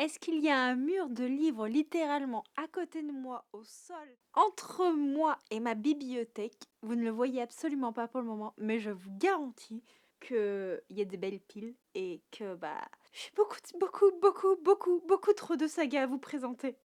Est-ce qu'il y a un mur de livres littéralement à côté de moi au sol, entre moi et ma bibliothèque? Vous ne le voyez absolument pas pour le moment, mais je vous garantis qu'il y a des belles piles et que j'ai beaucoup trop de sagas à vous présenter.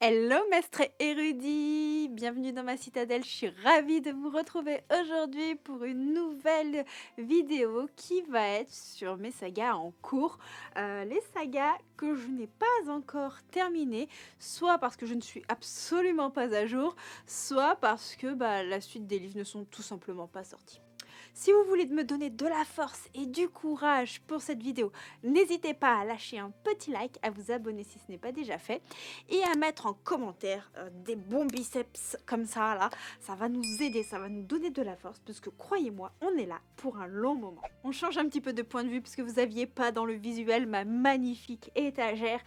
Hello maître érudit, bienvenue dans ma citadelle, je suis ravie de vous retrouver aujourd'hui pour une nouvelle vidéo qui va être sur mes sagas en cours, les sagas que je n'ai pas encore terminées, soit parce que je ne suis absolument pas à jour, soit parce que la suite des livres ne sont tout simplement pas sortis. Si vous voulez me donner de la force et du courage pour cette vidéo, n'hésitez pas à lâcher un petit like, à vous abonner si ce n'est pas déjà fait, et à mettre en commentaire des bons biceps comme ça là. Ça va nous aider, ça va nous donner de la force, parce que croyez-moi, on est là pour un long moment. On change un petit peu de point de vue, parce que vous n'aviez pas dans le visuel ma magnifique étagère,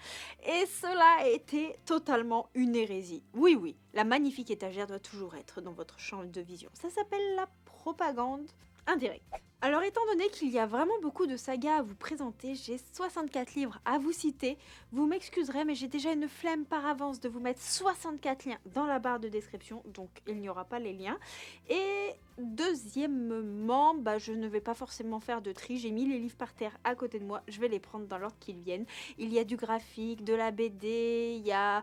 et cela a été totalement une hérésie. Oui, oui, la magnifique étagère doit toujours être dans votre champ de vision. Ça s'appelle la propagande indirecte. Alors étant donné qu'il y a vraiment beaucoup de sagas à vous présenter, j'ai 64 livres à vous citer. Vous m'excuserez, mais j'ai déjà une flemme par avance de vous mettre 64 liens dans la barre de description, donc il n'y aura pas les liens. Et deuxièmement, je ne vais pas forcément faire de tri, j'ai mis les livres par terre à côté de moi, je vais les prendre dans l'ordre qu'ils viennent. Il y a du graphique, de la BD, il y a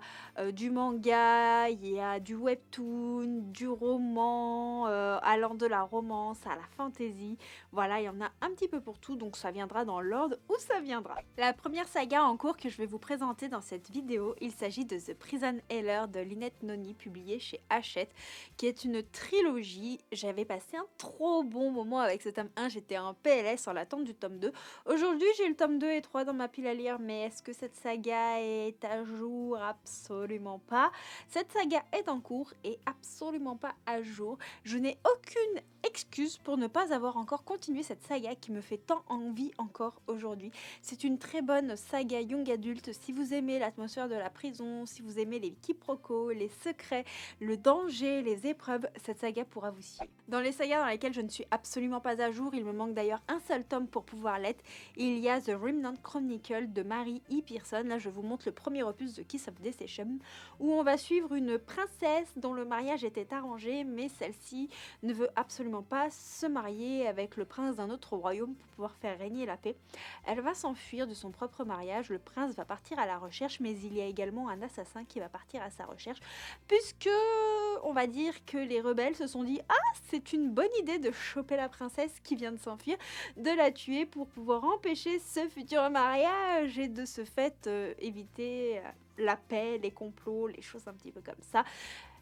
du manga, il y a du webtoon, du roman, allant de la romance à la fantasy. Voilà, il y en a un petit peu pour tout, donc ça viendra dans l'ordre où ça viendra. La première saga en cours que je vais vous présenter dans cette vidéo, il s'agit de The Prison Healer de Lynette Noni, publié chez Hachette, qui est une trilogie. J'avais passé un trop bon moment avec ce tome 1, j'étais en PLS en l'attente du tome 2. Aujourd'hui, j'ai le tome 2 et 3 dans ma pile à lire, mais est-ce que cette saga est à jour? Absolument pas. Cette saga est en cours et absolument pas à jour. Je n'ai aucune excuse pour ne pas avoir encore continué cette saga qui me fait tant envie encore aujourd'hui. C'est une très bonne saga young adulte. Si vous aimez l'atmosphère de la prison, si vous aimez les quiproquos, les secrets, le danger, les épreuves, cette saga pourra vous scier. Dans les sagas dans lesquelles je ne suis absolument pas à jour, il me manque d'ailleurs un seul tome pour pouvoir l'être. Il y a The Remnant Chronicle de Mary E. Pearson. Là, je vous montre le premier opus de Kiss of Deception, où on va suivre une princesse dont le mariage était arrangé, mais celle-ci ne veut absolument pas se marier avec le prince d'un autre royaume pour pouvoir faire régner la paix. Elle va s'enfuir de son propre mariage, le prince va partir à la recherche, mais il y a également un assassin qui va partir à sa recherche, puisque on va dire que les rebelles se sont dit « Ah, c'est une bonne idée de choper la princesse qui vient de s'enfuir, de la tuer pour pouvoir empêcher ce futur mariage et de ce fait éviter la paix, les complots, les choses un petit peu comme ça ».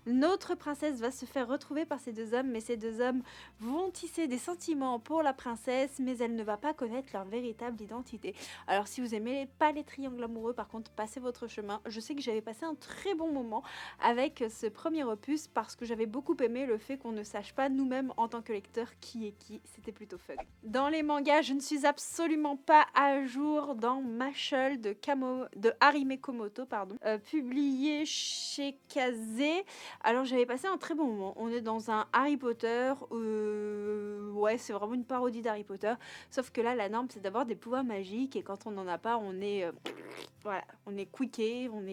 Notre princesse va se faire retrouver par ces deux hommes, mais ces deux hommes vont tisser des sentiments pour la princesse, mais elle ne va pas connaître leur véritable identité. Alors si vous aimez pas les triangles amoureux, par contre, passez votre chemin. Je sais que j'avais passé un très bon moment avec ce premier opus parce que j'avais beaucoup aimé le fait qu'on ne sache pas nous-mêmes en tant que lecteurs qui est qui. C'était plutôt fun. Dans les mangas, je ne suis absolument pas à jour dans Mashle de Harime Komoto, publié chez Kazé. Alors j'avais passé un très bon moment. On est dans un Harry Potter, ouais, c'est vraiment une parodie d'Harry Potter, sauf que là la norme c'est d'avoir des pouvoirs magiques et quand on n'en a pas, on est voilà, on est quické, on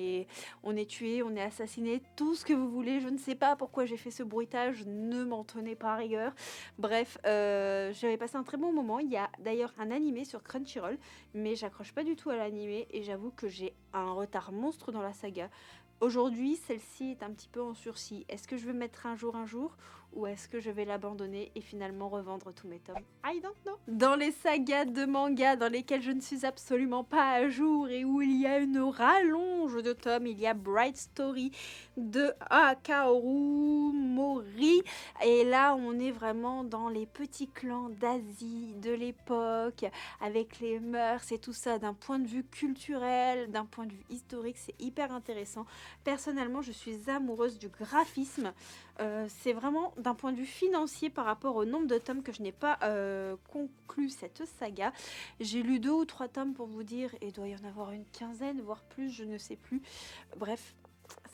est tué, on est assassiné, tout ce que vous voulez. Je ne sais pas pourquoi j'ai fait ce bruitage, ne m'en tenez pas rigueur. Bref, j'avais passé un très bon moment. Il y a d'ailleurs un animé sur Crunchyroll, mais j'accroche pas du tout à l'animé et j'avoue que j'ai un retard monstre dans la saga. Aujourd'hui, celle-ci est un petit peu en sursis. Est-ce que je vais mettre un jour ou est-ce que je vais l'abandonner et finalement revendre tous mes tomes? I don't know. Dans les sagas de manga dans lesquelles je ne suis absolument pas à jour et où il y a une rallonge de tomes, il y a Bright Story de Kaoru Mori. Et là, on est vraiment dans les petits clans d'Asie de l'époque, avec les mœurs et tout ça, d'un point de vue culturel, d'un point de vue historique, c'est hyper intéressant. Personnellement, je suis amoureuse du graphisme. C'est vraiment d'un point de vue financier par rapport au nombre de tomes que je n'ai pas conclu cette saga. J'ai lu 2 ou 3 tomes pour vous dire, et il doit y en avoir une quinzaine, voire plus, je ne sais plus. Bref,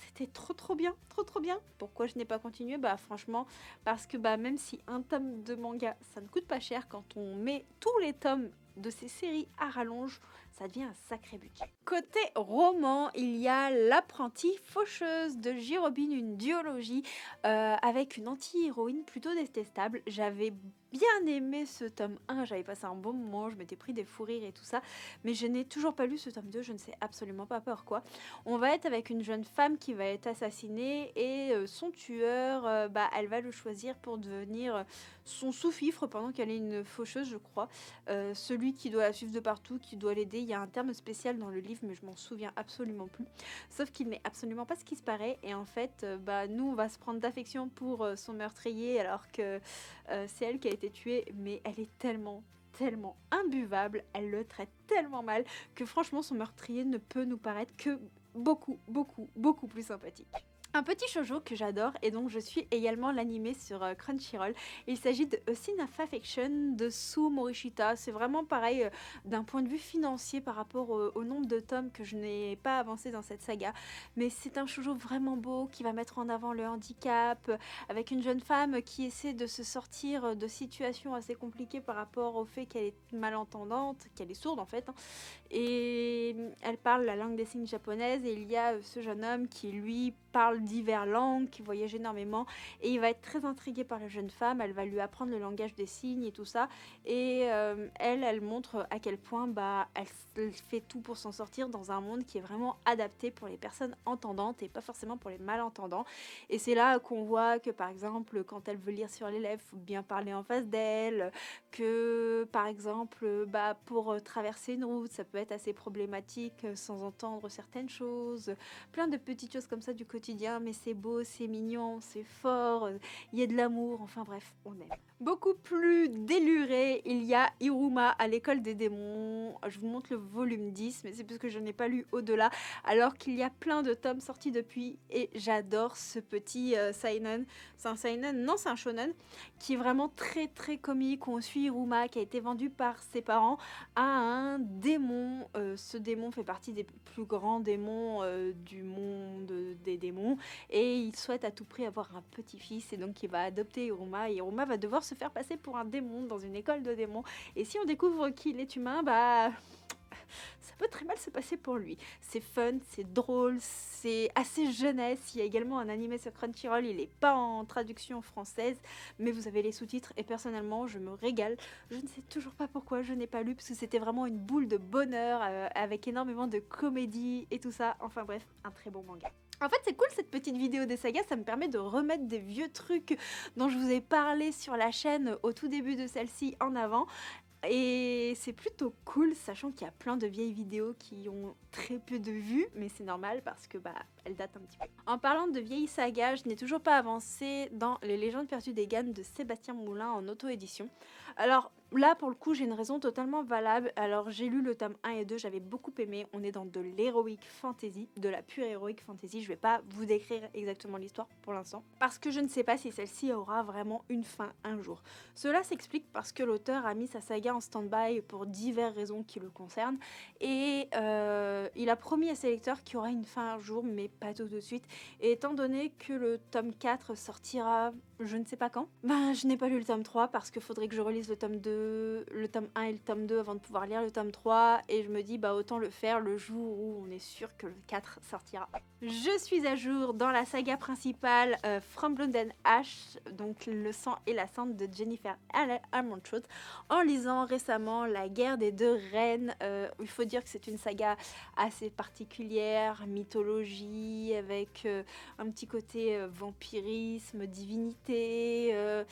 c'était trop bien, trop bien. Pourquoi je n'ai pas continué? Bah franchement, parce que bah même si un tome de manga, ça ne coûte pas cher, quand on met tous les tomes de ces séries à rallonge, ça devient un sacré budget. Côté roman, il y a L'apprentie faucheuse de Jirobin, une duologie avec une anti-héroïne plutôt détestable. J'avais bien aimé ce tome 1, j'avais passé un bon moment, je m'étais pris des fous rires et tout ça, mais je n'ai toujours pas lu ce tome 2, je ne sais absolument pas pourquoi. On va être avec une jeune femme qui va être assassinée et son tueur, bah, elle va le choisir pour devenir son sous-fifre pendant qu'elle est une faucheuse, je crois. Celui qui doit la suivre de partout, qui doit l'aider. Il y a un terme spécial dans le livre, mais je m'en souviens absolument plus. Sauf qu'il n'est absolument pas ce qui se paraît. Et en fait, bah, nous, on va se prendre d'affection pour son meurtrier, alors que c'est elle qui a été tuée. Mais elle est tellement imbuvable, elle le traite tellement mal que franchement son meurtrier ne peut nous paraître que beaucoup plus sympathique. Un petit shoujo que j'adore et donc je suis également l'animé sur Crunchyroll. Il s'agit de A Scene of Affection de Sue Morishita. C'est vraiment pareil d'un point de vue financier par rapport au nombre de tomes que je n'ai pas avancé dans cette saga. Mais c'est un shoujo vraiment beau qui va mettre en avant le handicap avec une jeune femme qui essaie de se sortir de situations assez compliquées par rapport au fait qu'elle est malentendante, qu'elle est sourde en fait. Et elle parle la langue des signes japonaise et il y a ce jeune homme qui lui parle diverses langues, qui voyage énormément et il va être très intrigué par la jeune femme, elle va lui apprendre le langage des signes et tout ça et elle montre à quel point bah, elle fait tout pour s'en sortir dans un monde qui est vraiment adapté pour les personnes entendantes et pas forcément pour les malentendants. Et c'est là qu'on voit que par exemple quand elle veut lire sur les lèvres, il faut bien parler en face d'elle, que par exemple bah, pour traverser une route ça peut être assez problématique sans entendre certaines choses, plein de petites choses comme ça du quotidien, mais c'est beau, c'est mignon, c'est fort, il y a de l'amour, enfin bref, on aime. Beaucoup plus déluré, il y a Iruma à l'école des démons. Je vous montre le volume 10, mais c'est parce que je n'ai pas lu au-delà, alors qu'il y a plein de tomes sortis depuis et j'adore ce petit seinen. C'est un seinen? Non, c'est un shonen qui est vraiment très comique. On suit Iruma qui a été vendu par ses parents à un démon. Ce démon fait partie des plus grands démons du monde des démons et il souhaite à tout prix avoir un petit-fils et donc il va adopter Iruma et Iruma va devoir se faire passer pour un démon dans une école de démons et si on découvre qu'il est humain, bah ça peut très mal se passer pour lui. C'est fun, c'est drôle, c'est assez jeunesse. Il y a également un animé sur Crunchyroll, il n'est pas en traduction française, mais vous avez les sous-titres et personnellement, je me régale. Je ne sais toujours pas pourquoi je n'ai pas lu, parce que c'était vraiment une boule de bonheur avec énormément de comédie et tout ça. Enfin bref, un très bon manga. En fait, c'est cool cette petite vidéo des sagas, ça me permet de remettre des vieux trucs dont je vous ai parlé sur la chaîne au tout début de celle-ci en avant. Et c'est plutôt cool, sachant qu'il y a plein de vieilles vidéos qui ont très peu de vues, mais c'est normal parce que bah elles datent un petit peu. En parlant de vieilles sagas, je n'ai toujours pas avancé dans Les Légendes perdues d'Egan de Sébastien Moulin en auto-édition. Alors là, pour le coup, j'ai une raison totalement valable. Alors j'ai lu le tome 1 et 2, j'avais beaucoup aimé. On est dans de l'heroic fantasy, de la pure heroic fantasy. Je vais pas vous décrire exactement l'histoire pour l'instant, parce que je ne sais pas si celle-ci aura vraiment une fin un jour. Cela s'explique parce que l'auteur a mis sa saga en stand-by pour diverses raisons qui le concernent et il a promis à ses lecteurs qu'il y aura une fin un jour, mais pas tout de suite. Et étant donné que le tome 4 sortira je ne sais pas quand, ben je n'ai pas lu le tome 3 parce qu'il faudrait que je relise le tome 2, le tome 1 et le tome 2 avant de pouvoir lire le tome 3 et je me dis bah autant le faire le jour où on est sûr que le 4 sortira. Je suis à jour dans la saga principale From Blood and Ash, donc le sang et la cendre de Jennifer Armentrout, en lisant récemment La guerre des deux reines. Il faut dire que c'est une saga assez particulière, mythologie, avec un petit côté vampirisme, divinité,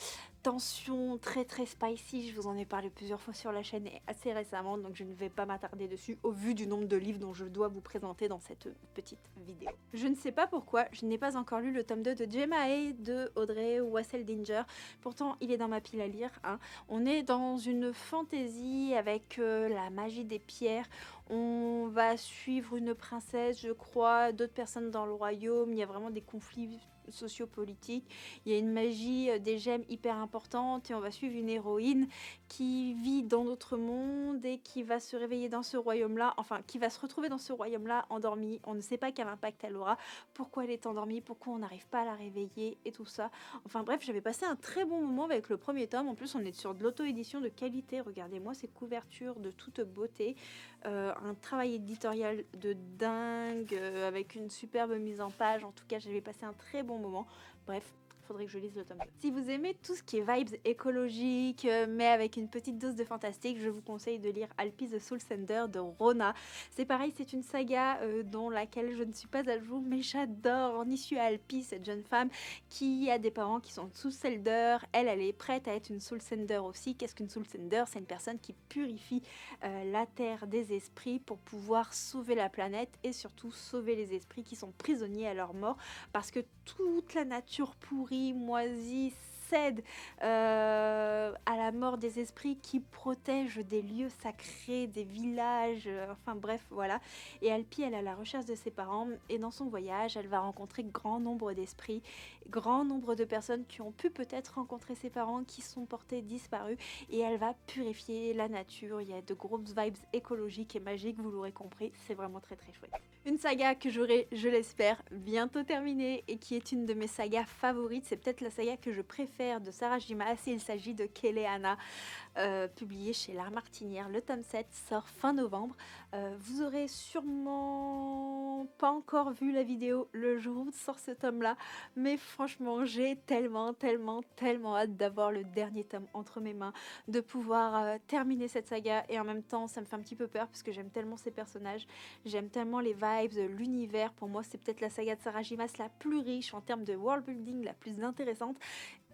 tension très spicy. Je vous en ai parlé plusieurs fois sur la chaîne et assez récemment, donc je ne vais pas m'attarder dessus au vu du nombre de livres dont je dois vous présenter dans cette petite vidéo. Je ne sais pas pourquoi, je n'ai pas encore lu le tome 2 de Gemma A de Audrey Wasseldinger, pourtant il est dans ma pile à lire, hein. On est dans une fantaisie avec la magie des pierres. On va suivre une princesse, je crois, d'autres personnes dans le royaume. Il y a vraiment des conflits sociopolitiques. Il y a une magie des gemmes hyper importante et on va suivre une héroïne qui vit dans notre monde et qui va se réveiller dans ce royaume-là, enfin qui va se retrouver dans ce royaume-là endormie. On ne sait pas quel impact elle aura, pourquoi elle est endormie, pourquoi on n'arrive pas à la réveiller et tout ça. Enfin bref, j'avais passé un très bon moment avec le premier tome. En plus, on est sur de l'auto-édition de qualité. Regardez-moi ces couvertures de toute beauté. Un travail éditorial de dingue, avec une superbe mise en page. En tout cas, j'avais passé un très bon moment. Bref, faudrait que je lise le tome 2. Si vous aimez tout ce qui est vibes écologiques, mais avec une petite dose de fantastique, je vous conseille de lire Alpi the Soul Sender de Rona. C'est pareil, c'est une saga dont laquelle je ne suis pas à jour, mais j'adore. On y suit Alpi, cette jeune femme qui a des parents qui sont Soul Sender. Elle est prête à être une Soul Sender aussi. Qu'est-ce qu'une Soul Sender? C'est une personne qui purifie la terre des esprits pour pouvoir sauver la planète et surtout sauver les esprits qui sont prisonniers à leur mort, parce que toute la nature pourrie, moisie, cède à la mort des esprits, qui protègent des lieux sacrés, des villages, enfin bref, voilà. Et Alpi, elle est à la recherche de ses parents, et dans son voyage, elle va rencontrer grand nombre d'esprits, grand nombre de personnes qui ont pu peut-être rencontrer ses parents, qui sont portés disparus, et elle va purifier la nature. Il y a de grosses vibes écologiques et magiques, vous l'aurez compris, c'est vraiment très très chouette. Une saga que j'aurai, je l'espère, bientôt terminée et qui est une de mes sagas favorites. C'est peut-être la saga que je préfère de Sarah Jimas. Il s'agit de Keleana, publié chez L'Art Martinière. Le tome 7 sort fin novembre. Vous aurez sûrement pas encore vu la vidéo le jour où sort ce tome-là, mais franchement, j'ai tellement hâte d'avoir le dernier tome entre mes mains, de pouvoir terminer cette saga. Et en même temps, ça me fait un petit peu peur parce que j'aime tellement ces personnages, j'aime tellement les vibes, l'univers. Pour moi, c'est peut-être la saga de Sarah Jimas la plus riche en termes de world building, la plus intéressante.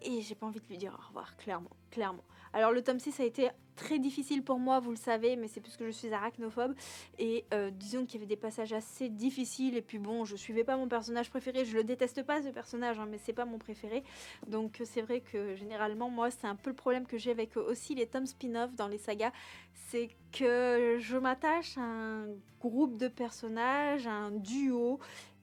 Et j'ai pas envie de lui dire au revoir, clairement. Alors le tome 6 a été très difficile pour moi, vous le savez, mais c'est parce que je suis arachnophobe. Et disons qu'il y avait des passages assez difficiles. Et puis bon, je suivais pas mon personnage préféré. Je le déteste pas, ce personnage, hein, mais c'est pas mon préféré. Donc c'est vrai que généralement, moi, c'est un peu le problème que j'ai avec aussi les tomes spin-off dans les sagas. C'est que je m'attache à un groupe de personnages, à un duo.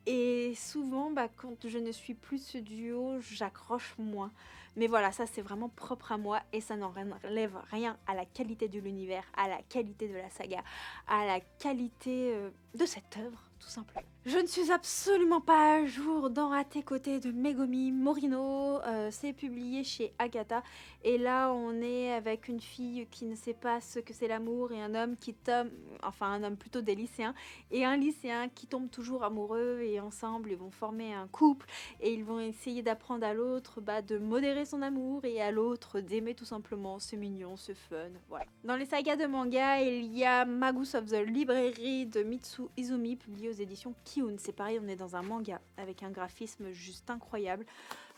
Et souvent, quand je ne suis plus ce duo, j'accroche moins. Mais voilà, ça c'est vraiment propre à moi et ça n'enlève rien à la qualité de l'univers, à la qualité de la saga, à la qualité de cette œuvre, tout simplement. Je ne suis absolument pas à jour dans À tes côtés de Megumi Morino. C'est publié chez Agatha. Et là, on est avec une fille qui ne sait pas ce que c'est l'amour et un homme qui tombe, enfin un homme plutôt des lycéens, et un lycéen qui tombe toujours amoureux, et ensemble ils vont former un couple et ils vont essayer d'apprendre à l'autre de modérer son amour et à l'autre d'aimer tout simplement. C'est mignon, c'est fun, voilà. Dans les sagas de manga, il y a Magus of the Library de Mitsu Izumi, publié aux éditions Kiun. C'est pareil, on est dans un manga avec un graphisme juste incroyable.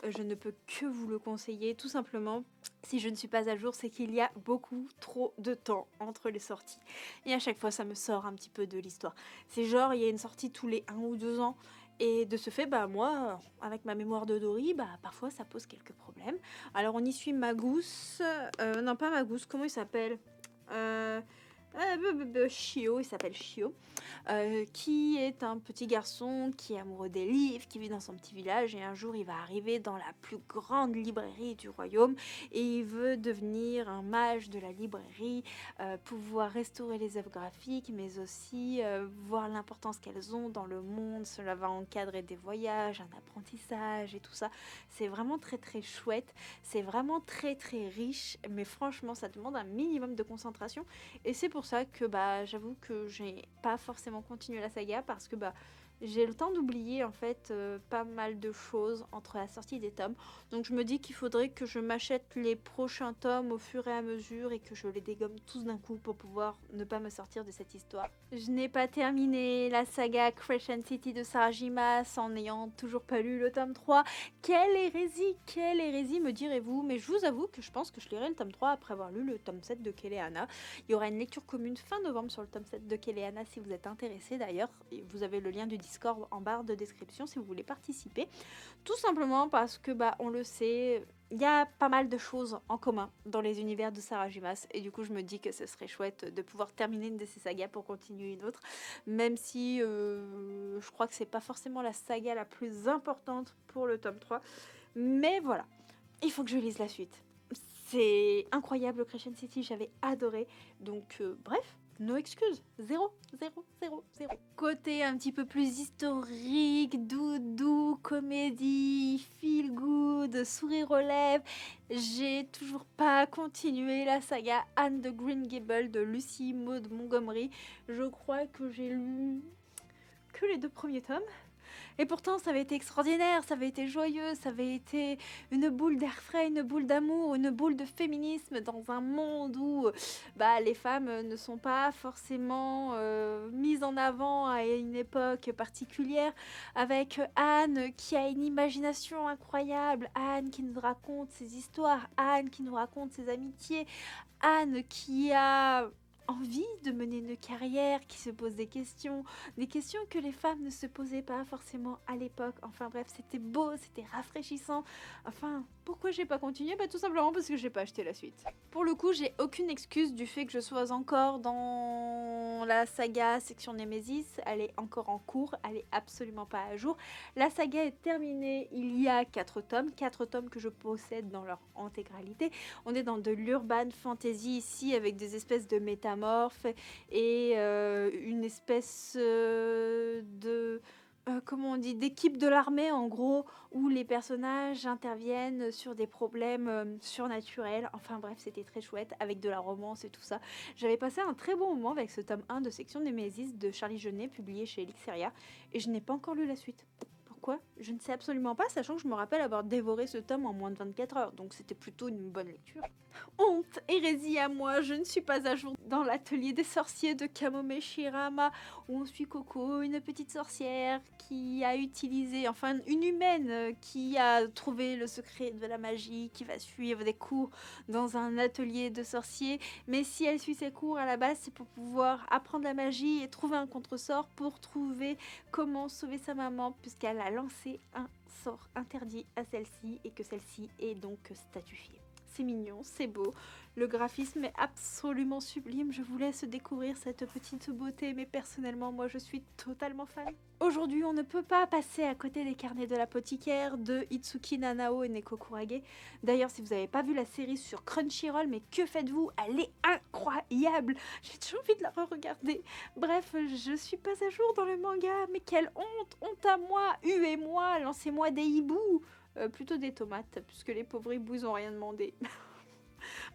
Je ne peux que vous le conseiller, tout simplement. Si je ne suis pas à jour, c'est qu'il y a beaucoup trop de temps entre les sorties. Et à chaque fois, ça me sort un petit peu de l'histoire. C'est genre, il y a une sortie tous les 1 ou 2 ans. Et de ce fait, moi, avec ma mémoire de Dory, parfois ça pose quelques problèmes. Alors on y suit Magus, non pas Magus, comment il s'appelle Shio, il s'appelle Shio, qui est un petit garçon qui est amoureux des livres, qui vit dans son petit village, et un jour il va arriver dans la plus grande librairie du royaume et il veut devenir un mage de la librairie, pouvoir restaurer les œuvres graphiques, mais aussi voir l'importance qu'elles ont dans le monde. Cela va encadrer des voyages, un apprentissage et tout ça. C'est vraiment très très chouette, c'est vraiment très très riche, mais franchement ça demande un minimum de concentration. Et c'est pour ça que j'avoue que j'ai pas forcément continué la saga, parce que j'ai le temps d'oublier en fait pas mal de choses entre la sortie des tomes. Donc je me dis qu'il faudrait que je m'achète les prochains tomes au fur et à mesure et que je les dégomme tous d'un coup pour pouvoir ne pas me sortir de cette histoire. Je n'ai pas terminé la saga Crescent City de Sarah Jimas en n'ayant toujours pas lu le tome 3. Quelle hérésie me direz-vous, mais je vous avoue que je pense que je lirai le tome 3 après avoir lu le tome 7 de Keleana. Il y aura une lecture commune fin novembre sur le tome 7 de Keleana si vous êtes intéressé. D'ailleurs, vous avez le lien du Discord en barre de description si vous voulez participer. Tout simplement parce que on le sait, il y a pas mal de choses en commun dans les univers de Sarah Jimas, et du coup je me dis que ce serait chouette de pouvoir terminer une de ces sagas pour continuer une autre, même si je crois que c'est pas forcément la saga la plus importante pour le tome 3, mais voilà, il faut que je lise la suite. C'est incroyable, Crescent City, j'avais adoré. Donc, bref, no excuses. 0, 0, 0, 0. Côté un petit peu plus historique, doudou, comédie, feel good, sourire aux lèvres, j'ai toujours pas continué la saga Anne de Green Gables de Lucy Maud Montgomery. Je crois que j'ai lu que les 2 premiers tomes. Et pourtant, ça avait été extraordinaire, ça avait été joyeux, ça avait été une boule d'air frais, une boule d'amour, une boule de féminisme dans un monde où les femmes ne sont pas forcément mises en avant à une époque particulière, avec Anne qui a une imagination incroyable, Anne qui nous raconte ses histoires, Anne qui nous raconte ses amitiés, Anne qui a envie de mener une carrière, qui se pose des questions que les femmes ne se posaient pas forcément à l'époque. Enfin bref, c'était beau, c'était rafraîchissant. Enfin, pourquoi j'ai pas continué? Tout simplement parce que j'ai pas acheté la suite. Pour le coup, j'ai aucune excuse du fait que je sois encore dans la saga Section Nemesis. Elle est encore en cours, elle est absolument pas à jour. La saga est terminée il y a 4 tomes, 4 tomes que je possède dans leur intégralité. On est dans de l'urban fantasy ici, avec des espèces de métamorphes et une espèce de comment on dit, d'équipe de l'armée en gros, où les personnages interviennent sur des problèmes surnaturels. Enfin bref, c'était très chouette, avec de la romance et tout ça. J'avais passé un très bon moment avec ce tome 1 de Section Nemesis de Charlie Jeunet, publié chez Elixeria, et je n'ai pas encore lu la suite. Pourquoi? Je ne sais absolument pas, sachant que je me rappelle avoir dévoré ce tome en moins de 24 heures, donc c'était plutôt une bonne lecture. Honte, hérésie à moi, je ne suis pas à jour dans l'atelier des sorciers de Kamome Shirama, où on suit Coco, une petite sorcière qui a utilisé, enfin une humaine qui a trouvé le secret de la magie, qui va suivre des cours dans un atelier de sorciers, mais si elle suit ses cours à la base, c'est pour pouvoir apprendre la magie et trouver un contresort pour trouver comment sauver sa maman, puisqu'elle a lancé un sort interdit à celle-ci et que celle-ci est donc statufiée. C'est mignon, c'est beau, le graphisme est absolument sublime, je vous laisse découvrir cette petite beauté, mais personnellement, moi je suis totalement fan. Aujourd'hui, on ne peut pas passer à côté des carnets de l'apothicaire de Itsuki Nanao et Neko Kurage. D'ailleurs, si vous n'avez pas vu la série sur Crunchyroll, mais que faites-vous? Elle est incroyable. J'ai toujours envie de la re-regarder. Bref, je suis pas à jour dans le manga, mais quelle honte! Honte à moi! Huez-moi! Lancez-moi des hiboux! Plutôt des tomates, puisque les pauvres hiboux, ils ont rien demandé.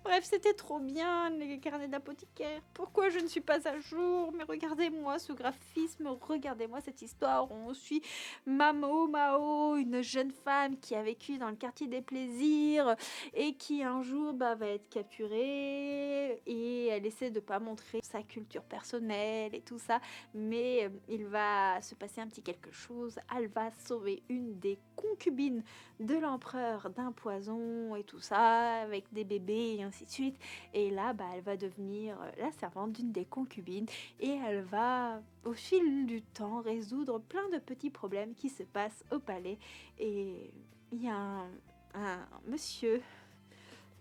Bref, c'était trop bien, les carnets d'apothicaire. Pourquoi je ne suis pas à jour? Mais regardez-moi ce graphisme, regardez-moi cette histoire. On suit Mao, une jeune femme qui a vécu dans le quartier des plaisirs et qui un jour va être capturée et elle essaie de pas montrer sa culture personnelle et tout ça. Mais il va se passer un petit quelque chose. Elle va sauver une des concubines de l'empereur d'un poison et tout ça, avec des bébés et ainsi de suite. Et là, elle va devenir la servante d'une des concubines et elle va, au fil du temps, résoudre plein de petits problèmes qui se passent au palais. Et il y a un monsieur